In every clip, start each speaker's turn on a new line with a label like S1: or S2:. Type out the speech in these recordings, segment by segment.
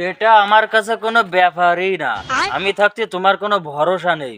S1: এটা আমার কাছে কোনো ব্যাপারই না। আমি থাকতে তোমার কোনো ভরসা নেই।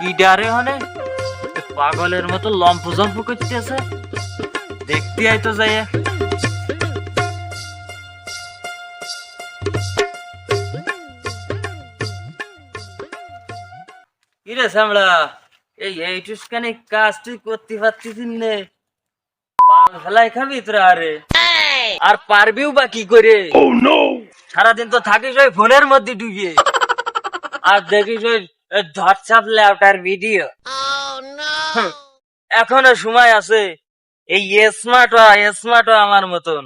S1: কি ডারে হনে পাগলের মতো লম্প জম্প করতেছে। দেখতে আইতো যাই। কিরে সামলা, এইটুখানি কাজ তুই করতে পারতিস নে? বাল ফেলাই খাবি তোরা? আরে আর পারবিও বা কি করে? সারাদিন তো থাকিস ওই ফোনের মধ্যে ডুবিয়ে, আর দেখিস ওই হোয়াটসঅ্যাপ ল্যাপটার ভিডিও। এখনো সময় আছে, এই স্মার্ট আমার মতন।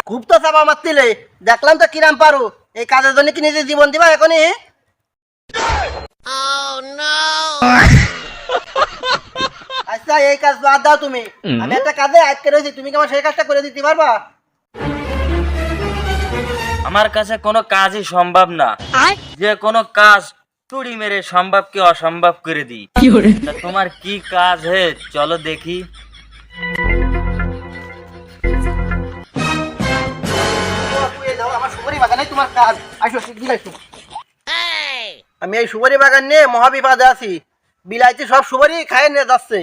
S2: খুব তো চাপা মারতিলে, দেখলাম তো কিরাম পারো। এই কাজের জন্য কি নিজের জীবন দিবা এখনই? আচ্ছা এই কাজ বাদ দাও তুমি, আমি একটা কাজে আটকে রয়েছি, তুমি কি আমার সেই কাজটা করে দিতে পারবা?
S1: আমার কাছে কোনো কাজই সম্ভব না। যে কোনো কাজ তুড়ি মেরে সম্ভবকে অসম্ভব করে দিই। তা তোমার কি কাজ হে, চলো দেখি।
S2: আমি এই সুপারি বাগান নিয়ে মহাবিপদে আছি। বিলাইতে সব সুপারি খাই নিয়ে যাচ্ছে,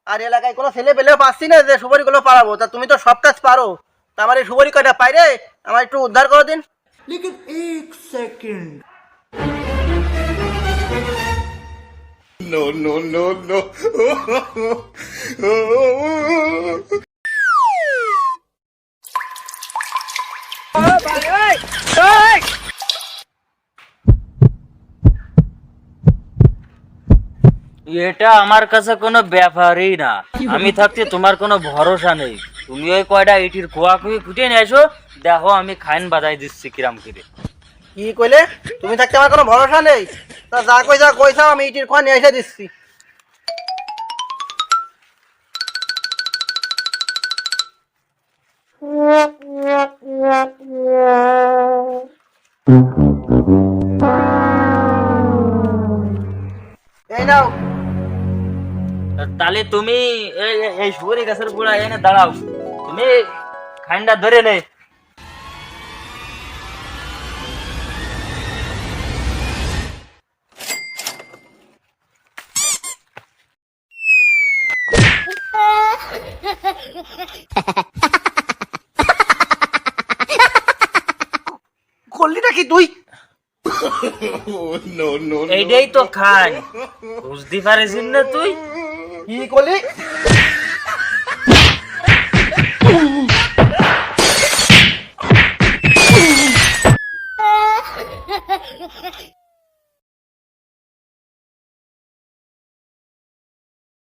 S2: আর এলাকায় কোনো ছেলে পেলেও পাচ্ছি না যে সুপারি গুলো পারাবো। তা তুমি তো সব কাজ পারো, তা আমার এই সুপারি কয়টা পাইরে আমার একটু উদ্ধার করে দিন।
S3: लेकिन एक second no no no no
S1: এটা আমার কাছে কোনো ব্যাপারই না। আমি থাকতে তোমার কোনো ভরসা নেই। তুমি ওই কয়টা ইটির খোয়া খুঁয়ে খুঁটে নিয়ে এসো, দেখো আমি খাইন বাজাই দিচ্ছি কিরাম করে।
S2: কি কইলে? তুমি থাকতে আমার কোনো ভরসা নেই? তা যা কইছাও আমি ইটির খোয়া নিয়ে এসে দিচ্ছি। এই নাও।
S1: তাহলে তুমি এই সুপারি গাছের গোড়া এনে দাঁড়াও, তুমি খাইনটা ধরে নে।
S2: করলিটা কি তুই?
S3: नो नो
S1: এইটাই তো খাই, বুঝতে পারিস না তুই?
S2: কি করলি?